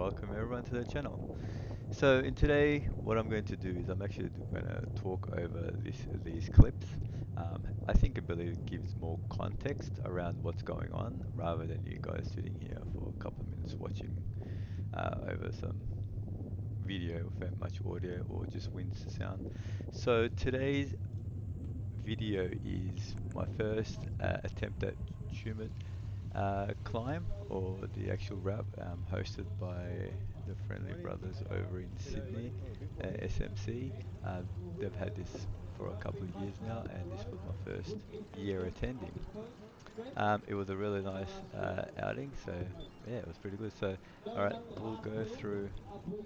welcome everyone to the channel. So in today, what I'm going to do is I'm actually going to talk over these clips. I think I believe it gives more context around what's going on rather than you guys sitting here for a couple of minutes watching over some video without much audio or just wind sound. So today's video is my first attempt at Tumut climb or the actual route hosted by the Friendly Brothers over in Sydney, SMC. Uh, they've had this for a couple of years now, and this was my first year attending. It was a really nice outing, so yeah, it was pretty good. So, alright, we'll go through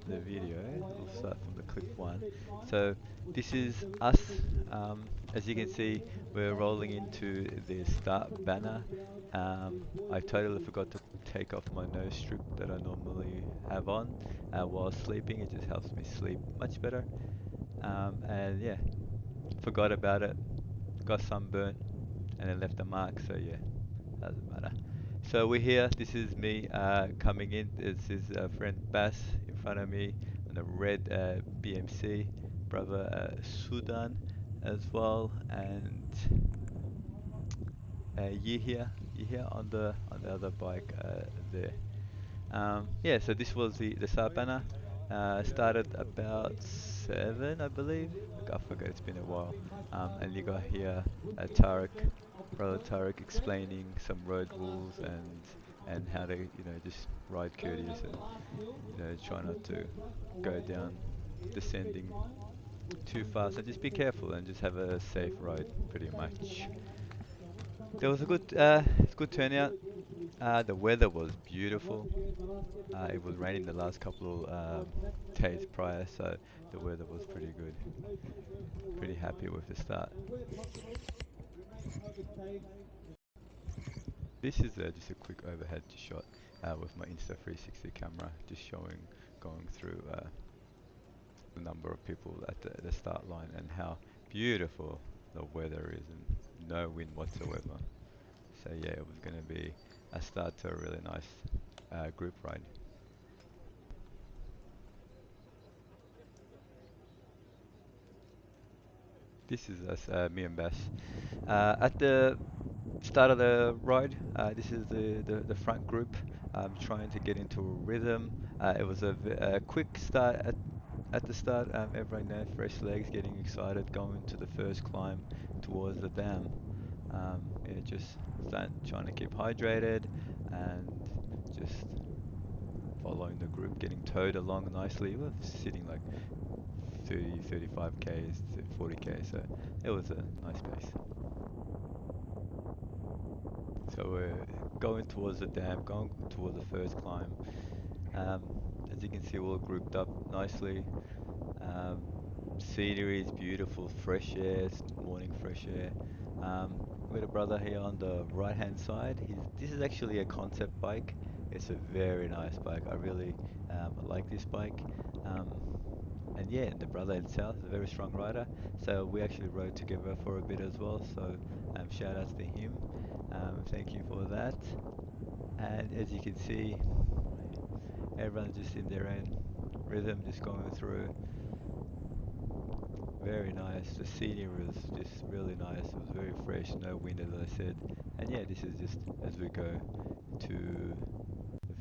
the video. We'll start from the clip one. So this is us. As you can see, we're rolling into the start banner. I totally forgot to take off my nose strip that I normally have on while sleeping. It just helps me sleep much better. And yeah, forgot about it. Got sunburnt and then left a mark. So yeah, doesn't matter. So we're here. This is me coming in. This is friend Bass in front of me on a red BMC. Brother Sudan as well, and Yihia on the other bike there. Yeah, so this was the start banner. Started about 7, I believe. I forget, it's been a while. And you got here Tarek, brother Tarek, explaining some road rules and how to just ride courteous and try not to go down descending too fast and just be careful and just have a safe ride pretty much. There was a good turnout. The weather was beautiful. It was raining the last couple days prior, so the weather was pretty good. Pretty happy with the start. This is just a quick overhead shot with my Insta360 camera, just showing going through the number of people at the start line and how beautiful the weather is and no wind whatsoever. So yeah, it was going to be a start to a really nice group ride. This is us, me and Bass. At the start of the ride, this is the front group trying to get into a rhythm. It was a quick start at the start. Everyone there, fresh legs, getting excited, going to the first climb towards the dam. Yeah, just trying to keep hydrated and just following the group, getting towed along nicely. We were sitting like 30, 35 k's to 40 k, so it was a nice pace. So we're going towards the dam, going towards the first climb. Um, as you can see, we're all grouped up nicely. Um, Scenery is beautiful, fresh air, it's morning fresh air. We got a brother here on the right hand side. This is actually a concept bike. It's a very nice bike. I really like this bike. Um, and yeah, and the brother himself is a very strong rider. So we actually rode together for a bit as well. So shout outs to him. Thank you for that. And as you can see, everyone's just in their own rhythm, just going through. Very nice. The scenery was just really nice. It was very fresh, no wind as I said. And yeah, this is just as we go to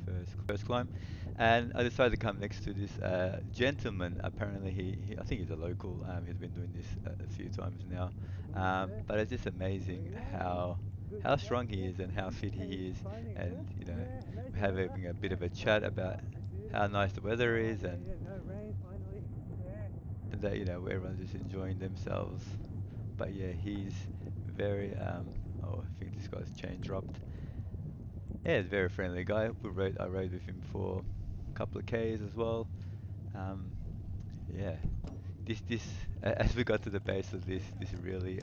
the first climb. And I decided to come next to this gentleman. Apparently I think he's a local. He's been doing this a few times now. But it's just amazing how strong he is and how fit he is. And we're having a bit of a chat about how nice the weather is and that everyone's just enjoying themselves. But yeah, he's very oh, I think this guy's chain dropped. Yeah, he's a very friendly guy. I rode with him for a couple of Ks as well. Um, yeah, this as we got to the base of this really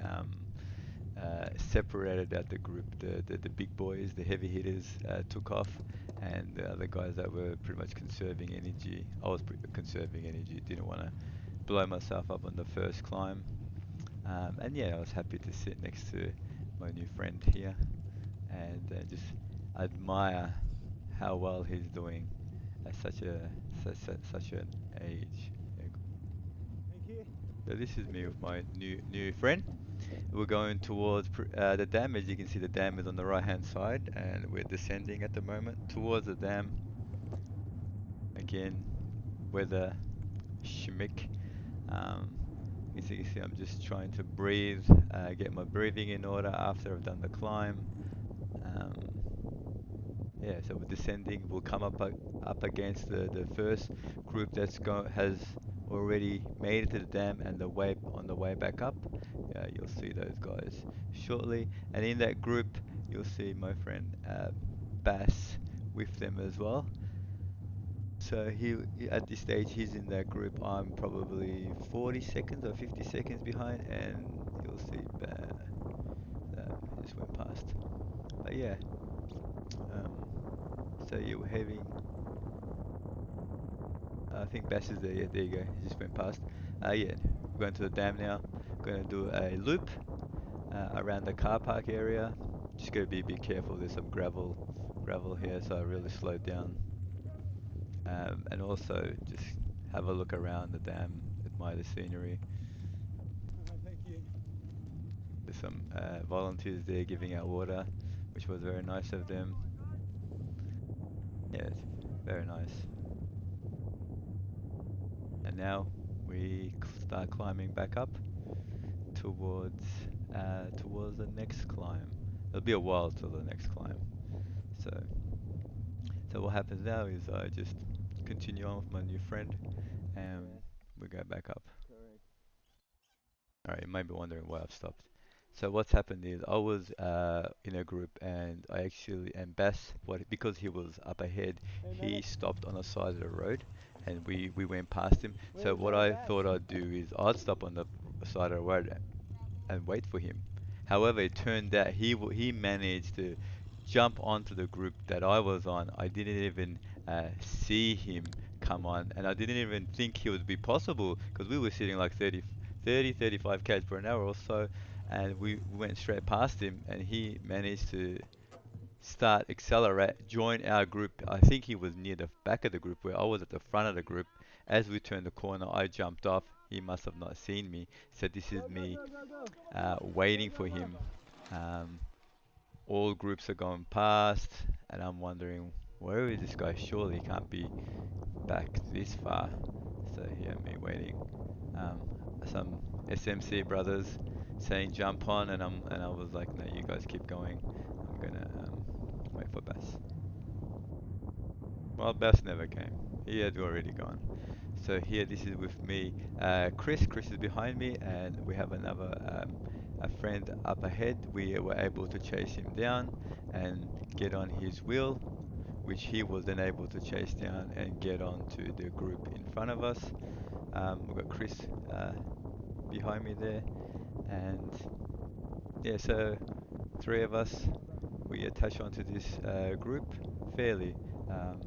separated out the group. The big boys, the heavy hitters took off, and the other guys that were pretty much conserving energy. I was conserving energy. Didn't want to blow myself up on the first climb. And yeah, I was happy to sit next to my new friend here and just admire how well he's doing. at such an age. Yeah. So this is me with my new friend. We're going towards the dam. As you can see, the dam is on the right hand side, and we're descending at the moment towards the dam. Again, weather shimmick. Um, as you can see, I'm just trying to breathe, get my breathing in order after I've done the climb. Um, yeah, so we're descending. We'll come up against the first group has already made it to the dam and the way on the way back up. Yeah, you'll see those guys shortly. And in that group, you'll see my friend Bass with them as well. So at this stage he's in that group. I'm probably 40 seconds or 50 seconds behind, and you'll see he just went past. But yeah, um, so yeah, we're having. I think Bass is there. Yeah, there you go. He just went past. Yeah, we're going to the dam now. Going to do a loop around the car park area. Just got to be a bit careful. There's some gravel here, so I really slowed down. And also just have a look around the dam, admire the scenery. There's some volunteers there giving out water, which was very nice of them. Yeah, it's very nice. And now we start climbing back up towards towards the next climb. It'll be a while till the next climb. So so what happens now is I just continue on with my new friend and we go back up. Alright, you might be wondering why I've stopped. So what's happened is I was in a group and I actually and Bass what because he was up ahead, he stopped on the side of the road and we went past him. So what I thought I'd do is I'd stop on the side of the road and wait for him. However, it turned out he managed to jump onto the group that I was on. I didn't even see him come on, and I didn't even think it would be possible because we were sitting like 35 k's per hour or so, and we went straight past him, and he managed to start accelerate, join our group. I think he was near the back of the group where I was at the front of the group. As we turned the corner, I jumped off. He must have not seen me. So this is me waiting for him. Um, all groups are going past, and I'm wondering where is this guy? Surely he can't be back this far. So here me waiting. Um, some SMC brothers saying jump on, and I was like, no, you guys keep going. I'm gonna wait for Bass. Well, Bass never came. He had already gone. So here, this is with me, Chris. Chris is behind me, and we have another a friend up ahead. We were able to chase him down and get on his wheel, which he was then able to chase down and get onto the group in front of us. We've got Chris behind me there, and yeah, so three of us we attach onto this group fairly. Um,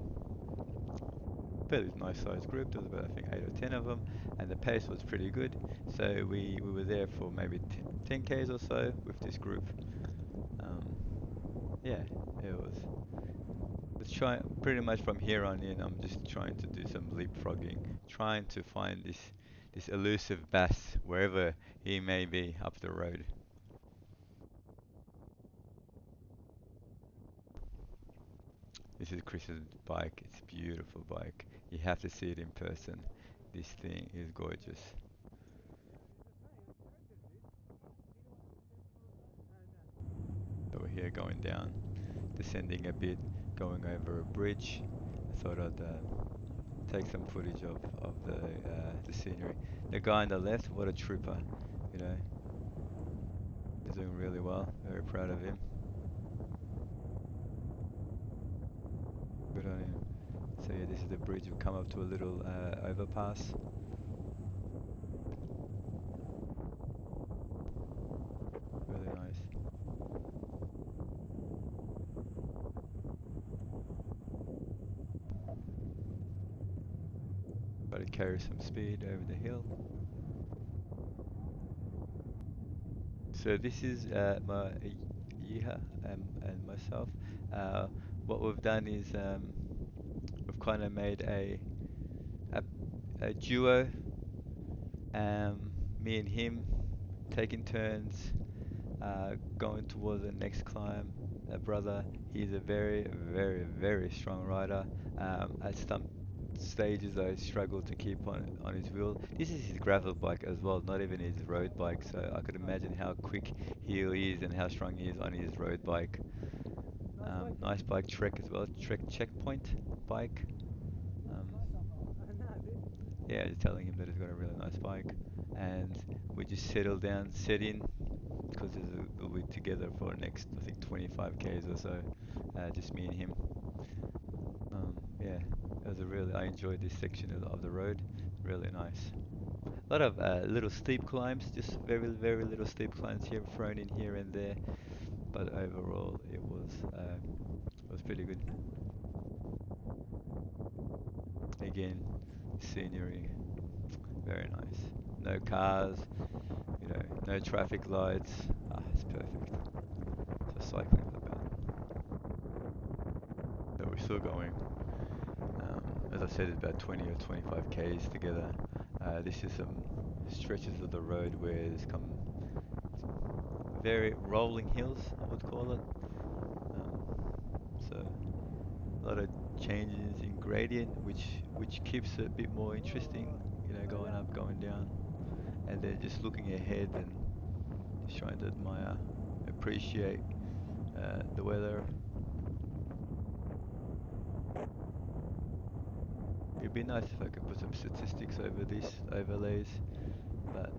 Fairly nice sized group. There was about I think 8 or 10 of them, and the pace was pretty good. So we were there for maybe 10 k's or so with this group. Um, yeah, it was. Let's try pretty much from here on in. I'm just trying to do some leapfrogging, trying to find this elusive bass wherever he may be up the road. This is Chris's bike. It's a beautiful bike. You have to see it in person. This thing is gorgeous. So we're here going down, descending a bit, going over a bridge. I thought I'd take some footage of the scenery. The guy on the left, what a trooper, you know, he's doing really well. Very proud of him. Good on him. So yeah, this is the bridge. We've come up to a little overpass. Really nice. Got to carry some speed over the hill. So this is my Yiha and myself. Uh, what we've done is we've kind of made a, a duo, me and him taking turns going towards the next climb. A brother, he's a very, very, very strong rider. At some stages, I struggle to keep on his wheel. This is his gravel bike as well, not even his road bike. So I could imagine how quick he is and how strong he is on his road bike. Nice bike, Trek as well. Trek Checkpoint bike. Um, yeah, just telling him that he's got a really nice bike, and we just settle down, set in, because we'll be together for the next, I think, 25 k's or so. Just me and him. Yeah, it was a really. I enjoyed this section of the road. Really nice. A lot of little steep climbs, just very, very little steep climbs here thrown in here and there. But overall, it was pretty good. Again, scenery, very nice. No cars, no traffic lights. It's perfect. Just cycling is about. But we're still going. As I said, it's about 20 or 25 k's together. This is some stretches of the road where there's come very rolling hills, I would call it. Um, so a lot of changes in gradient, which keeps it a bit more interesting. Going up, going down, and then just looking ahead and just trying to admire, appreciate the weather. It'd be nice if I could put some statistics over this overlays, but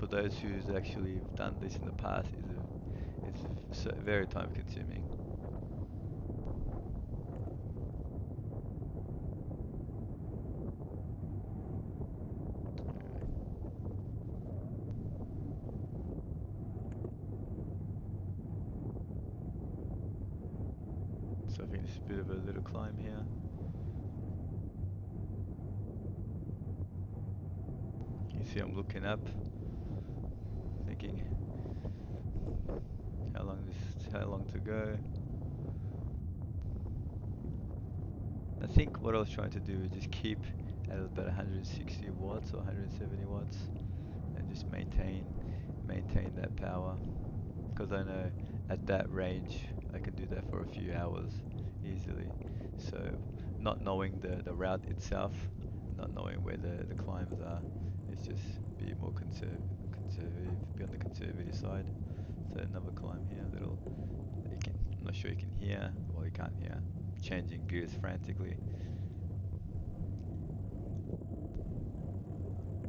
for those who's actually done this in the past, it's so very time consuming. Yeah. So I think it's a bit of a little climb here. You see, I'm looking up, thinking how long to go. I think what I was trying to do is just keep at about 160 watts or 170 watts, and just maintain that power. Because I know at that range I can do that for a few hours easily. So not knowing the route itself, not knowing where the climbs are, it's just be more conservative, be on the conservative side. So another climb here, little. I'm not sure you can hear. Well, you can't hear. Changing gears frantically,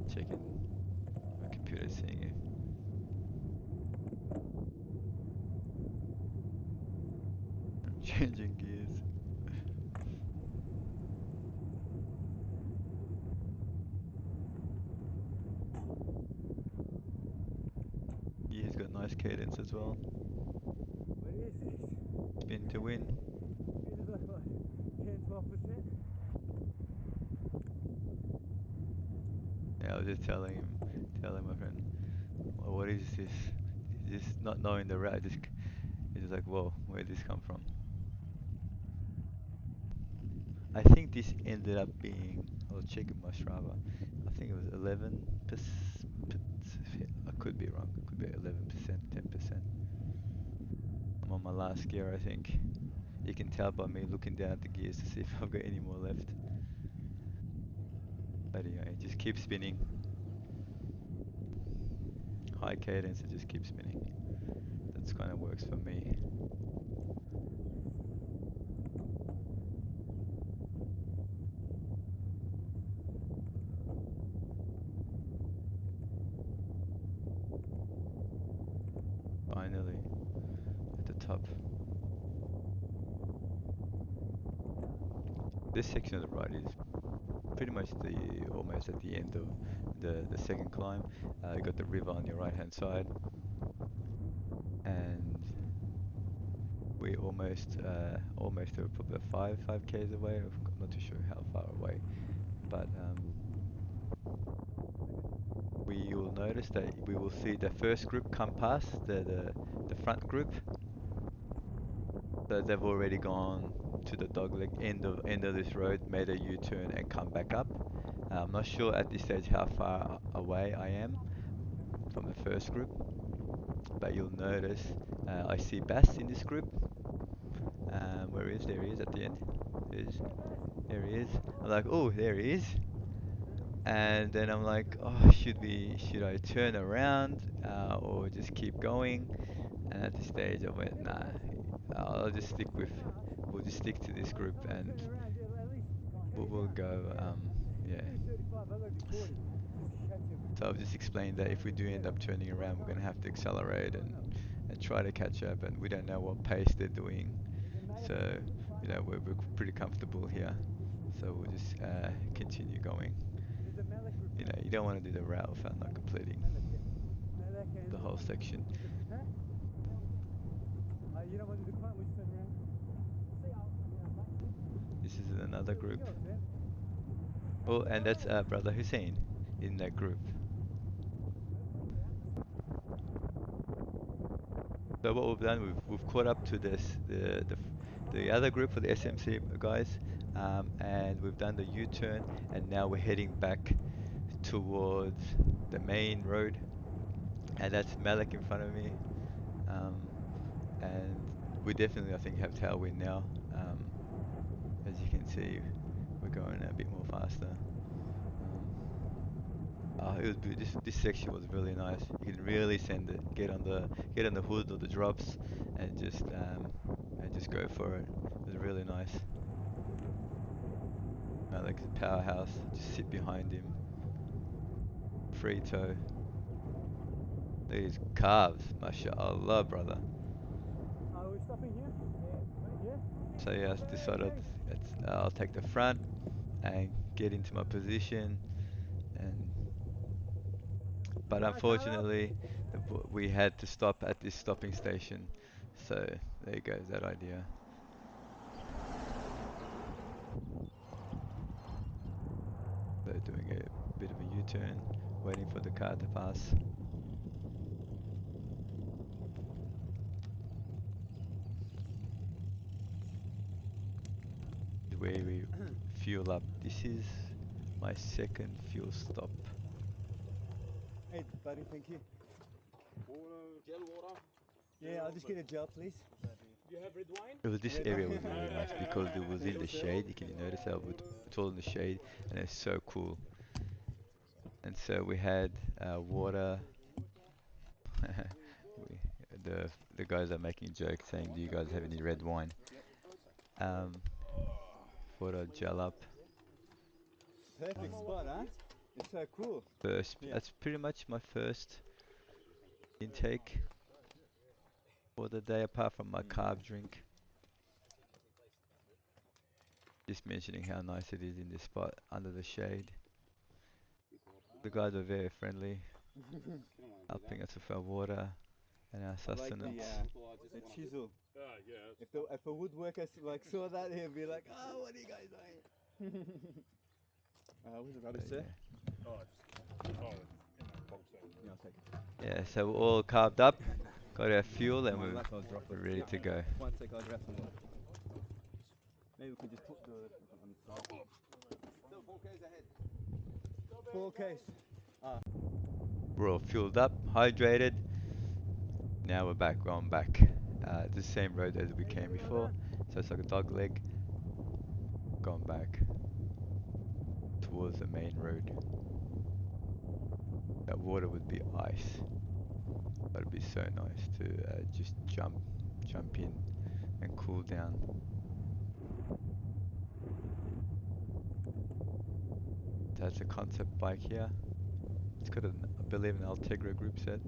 checking my computer, seeing if I'm changing gears. Yeah, he's got nice cadence as well. What is this? Spin to win. Feels like what, 10, 12%? Yeah, I was just telling my friend, well, what is this? Just not knowing the route, it's just like, whoa, where did this come from? I think this ended up being, I was checking my Strava, I think it was 11%. I could be wrong. It could be 11%, 10%. I'm on my last gear, I think. You can tell by me looking down at the gears to see if I've got any more left. But yeah, it just keeps spinning. High cadence, it just keeps spinning. That's kind of works for me. Finally, at the top. This section of the ride is pretty much the almost at the end of the second climb. You got the river on your right hand side, and we almost probably 5 k's away. I'm not too sure how far away, but we will notice that we will see the first group come past the front group. So they've already gone. to the dogleg end of this road, made a U-turn and come back up. I'm not sure at this stage how far away I am from the first group, but you'll notice I see Bass in this group. Where is there he is at the end. There's, there he is. I'm like, oh, there he is. And then I'm like, oh, should I turn around or just keep going? And at this stage, I went, nah, I'll just stick with, we'll just stick to this group and Turn around, yeah, at least we'll go, yeah. do 35, I gotta do 40. Just catch him. So I've just explained that if we do end up turning around, we're going to have to accelerate and try to catch up, and we don't know what pace they're doing. So, we're pretty comfortable here. So we'll just continue going. There's a Malek group You coming. don't want to do the route without not completing Malek, yeah. Malek and... the whole section. Huh? You don't want to do the climb, we just turn around. This is another Where we group. go, Sam? Oh, and that's Brother Hussein in that group. So what we've done, we've caught up to the other group for the SMC guys, and we've done the U-turn, and now we're heading back towards the main road, and that's Malik in front of me, um, and we definitely I think have tailwind now. As you can see, we're going a bit more faster. Um, this section was really nice. You can really send it, get on the hood or the drops, and just go for it. It was really nice. Malik's a powerhouse. Just sit behind him, free toe. These calves, mashallah, brother. Are we stopping here? Yeah? So yeah, I decided I'll take the front and get into my position, and but unfortunately, we had to stop at this stopping station. So there goes that idea. They're doing a bit of a U-turn, waiting for the car to pass. Where we fuel up. This is my second fuel stop. Hey, buddy, thank you. Gel water. Yeah, I'll just get a gel, please. This area was really nice because it was in the shade. You can notice how it's all in the shade, and it's so cool. And so we had water. we, the guys are making jokes saying, "Do you guys have any red wine?" Um, water gel up. Perfect spot, huh? It's so cool. That's pretty much my first intake for the day, apart from my carb drink. Just mentioning how nice it is in this spot under the shade. The guys are very friendly, helping us with our water and our I like sustenance. the chisel. If a woodworker saw that, he'd be like, "Oh, what are you guys doing?" Where's the rubbish, So sir? yeah, Yeah, I'll take it. yeah. So we're all carved up, got our fuel, and My we're laptop's dropped we're off. ready to go. One sec, I'll grab some water. Maybe we can just put the on the side. Still 4Ks ahead. 4Ks. We're all fueled up, hydrated. Now we're back, going back. The same road as we came before, so it's like a dog leg, going back towards the main road. That water would be ice. That'd be so nice to just jump in and cool down. That's a concept bike here. It's got I believe an Altegra group set.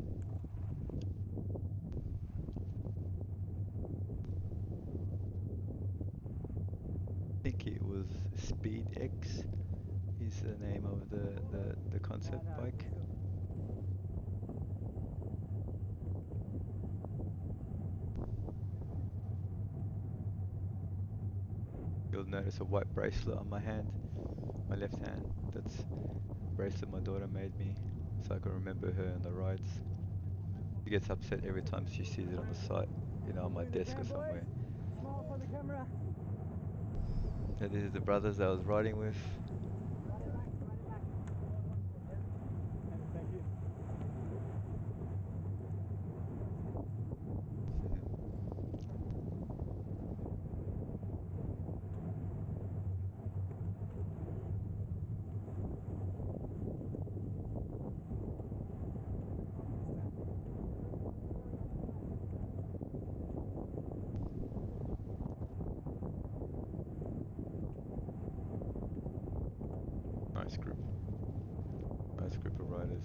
I think it was Speed X is the name of the concept bike. You'll notice a white bracelet on my hand, my left hand. That's a bracelet my daughter made me, so I can remember her on the rides. She gets upset every time she sees it on the site, on my Doing the desk or jam, boys. somewhere. Smile for the camera. So this is the brothers I was riding with. Thank you. Nice group. Nice group of riders.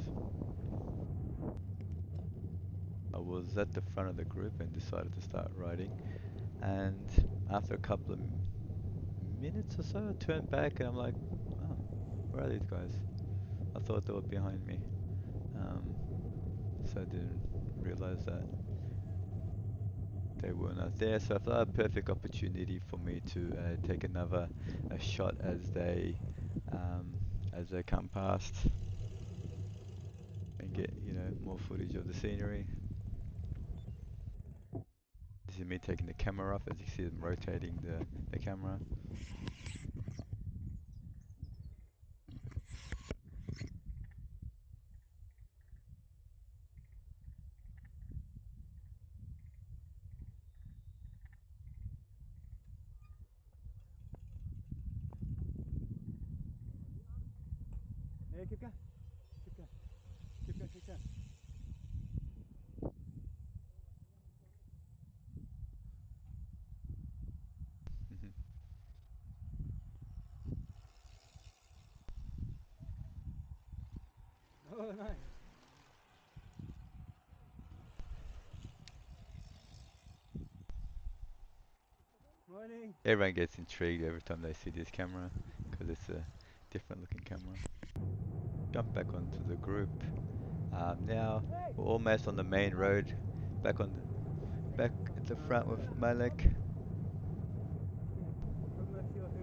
I was at the front of the group and decided to start riding. And after a couple of minutes or so, I turned back and I'm like, oh, where are these guys? I thought they were behind me. Um, so I didn't realize that they were not there. So I thought a perfect opportunity for me to take another a shot um, as they come past and get more footage of the scenery. This is me taking the camera off, as you see them rotating the camera. Yeah, keep going. Keep going. Keep going. Keep going. Mhm. Oh, nice. Morning. Everyone gets intrigued every time they see this camera because it's a different looking camera. Jump back onto the group. Now we're almost on the main road. Back on the back at the front with Malek.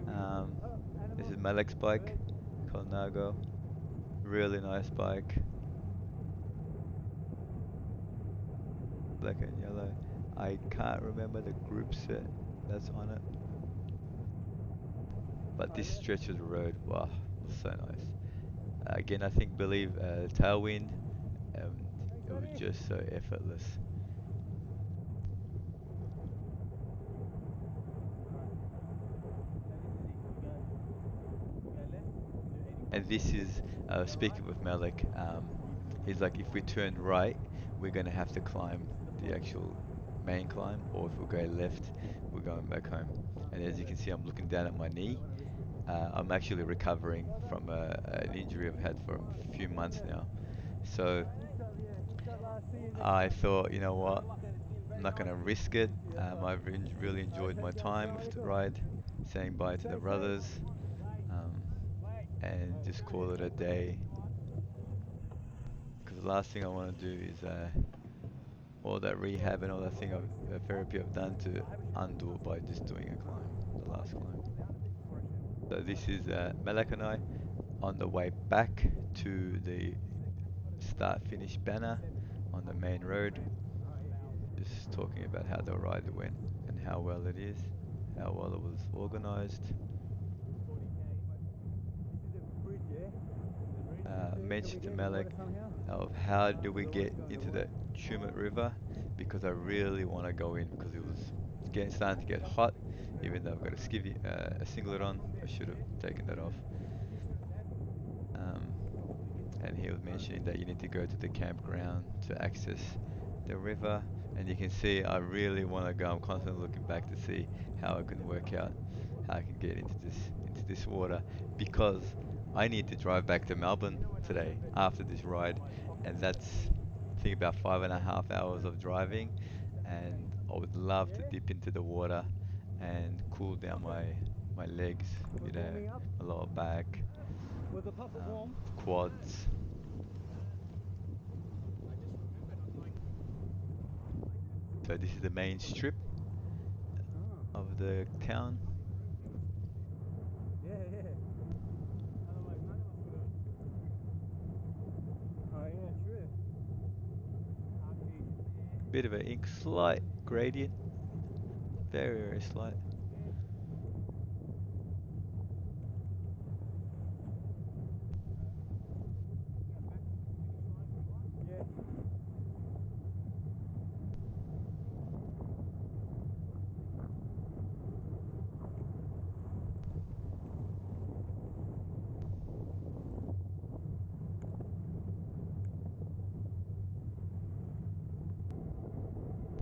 Um, Oh, this animal. is Malek's bike, Bird. Colnago. Really nice bike, black and yellow. I can't remember the group set that's on it, but Oh, this yeah. stretch of the road, wow, was so nice. Again, I think believe tailwind, and Thanks, it was buddy. just so effortless. And this is Go right. speaking with Malik. He's like, if we turn right, we're gonna have to climb This is the the point. actual main climb, or if we go left, we're going back home. And Yeah, as you but can see, I'm looking down at my I don't knee. want to risk it. I'm actually recovering Well done. from an injury I've had for a few months Yeah. now. So Each shot last. See you next I time. thought, you know what, I'm not gonna risk it. Yeah, that's right. Really enjoyed my time with the ride, saying bye to the Stay safe. brothers, um, and just call it a day. Because the last thing I want to do is all that rehab and all that therapy I've done to undo it by just doing a climb, the last climb. So this is Malak and I on the way back to the start finish banner on the main road, just talking about how the ride went and how well it is, how well it was organized. This is a bridge, yeah? Can we Mentioned to get in the water Malak somehow? of how do we Because I want get to go in the into water. the Tumut River because I really want to go in because it was getting starting to get hot. Even though I've got a singlet on, I should have taken that off. Um, and he was mentioning that you need to go to the campground to access the river. And you can see I really want to go. I'm constantly looking back to see how I can work out how I can get into this water because I need to drive back to Melbourne today after this ride, and that's I think about 5.5 hours of driving, and I would love to dip into the water and cool down my legs, Was warming up? my lower back, Was the puppet warm? quads. So this is the main strip Oh. of the town. Yeah, yeah. Oh, yeah, true. Bit of a slight gradient, very slight.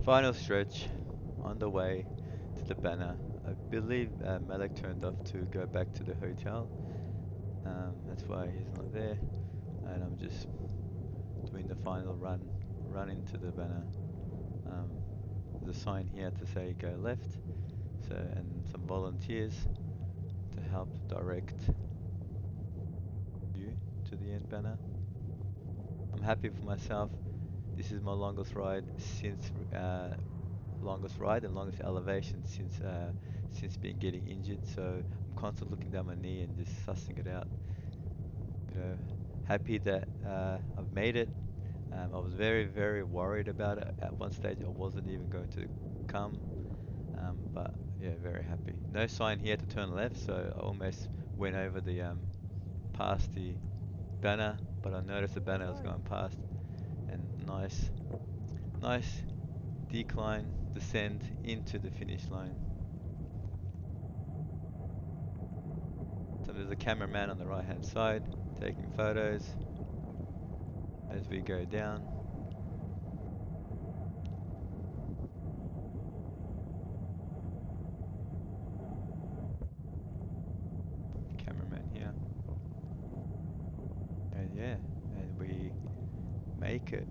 Final stretch on the way to the banner. I believe Malek turned off to go back to the hotel. That's why he's not there. And I'm just doing the final run into the banner. Um, there's a sign here to say go left. So, and some volunteers to help direct you to the end banner. I'm happy for myself. This is my longest ride and longest elevation since being getting injured. So I'm constantly looking down my knee and just sussing it out. You know, happy that I've made it. I was very, very worried about it. At one stage, I wasn't even going to come. But yeah, very happy. No sign here to turn left, so I almost went over the past the banner, but I noticed the banner was going past, and nice decline, descend into the finish line. So there's a cameraman on the right hand side taking photos as we go down. Cameraman here, and yeah, and we make it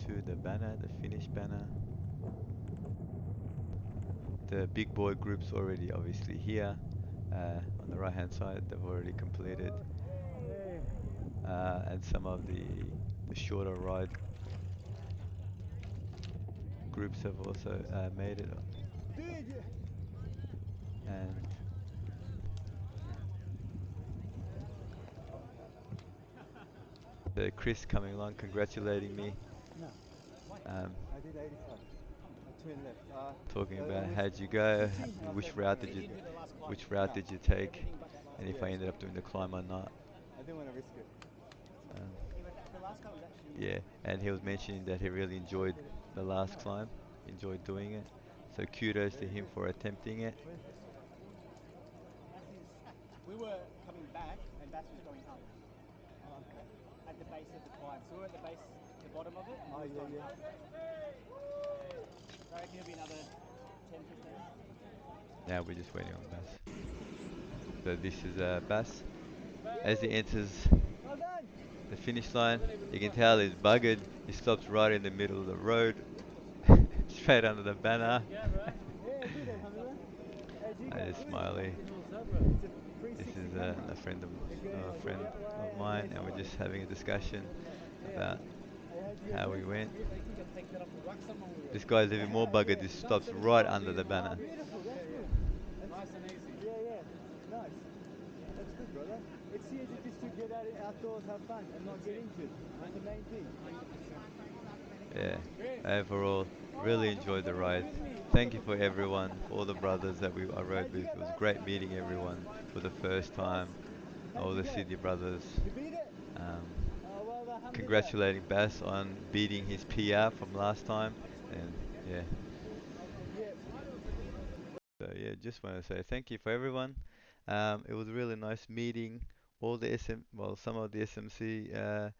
to the banner, the finish banner. The big boy group's already obviously here. On the right hand side, they've already completed, and some of the shorter ride groups have also made it. And Chris coming along, congratulating me, No, um, I did 85. I turned left. talking I about was how'd you go, sitting. which No, route you did you, didn't do the last climb. which route No, did you take, everything but that last and one. if I Yeah, ended up doing the climb or not. I didn't want to risk it. Um, Yeah, but the last one was actually. yeah, and he was mentioning that he really enjoyed the last climb, enjoyed doing it. So kudos to Very him good. for attempting it. Where's this? We were coming back and Bass was going up. Oh, okay. At the base of the climb. So we're at the base, the bottom of it. And oh, yeah, yeah. Up. So I reckon it'll be another 10, 15. Now we're just waiting on Bass. So this is Bass. As he enters Well done. the finish line, you can tell he's buggered. He stops right in the middle of the road, straight under the banner. Yeah, good, Alhamdulillah. How'd you I go? just Good. smiley. It's a This 360 is camera. a friend It goes a good friend that way of and mine, this and we're way. just having a discussion Yeah. about Hey, how'd you go, how we Chris? went. Good. I think I take that off the ruck someone with This it. guy's even more buggered. Yeah. Just No, stops so right under the banner. beautiful, that's good. That's nice and easy. Yeah, yeah. Nice. That's good, brother. It's here just to get out outdoors, have fun, and not get injured. That's the main thing. Yeah. Overall, really enjoyed the ride. Thank you for everyone, for all the brothers that I rode How'd you with. go, It was Bass? great meeting everyone for the first Bass, time. how'd All you the go? Sydney brothers. You beat it? Um, Oh, well, alhamdulillah. Congratulating Bass on beating his PR from last time. And yeah, Yeah. so yeah, just want to say thank you for everyone. It was really nice meeting all the some of the SMC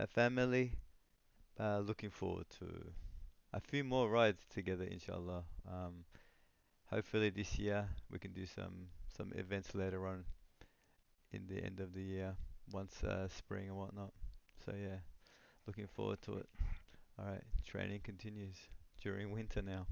family. Looking forward to a few more rides together, inshallah. Hopefully this year we can do some events later on in the end of the year, once spring and whatnot. So yeah, looking forward to it. All right, training continues during winter now.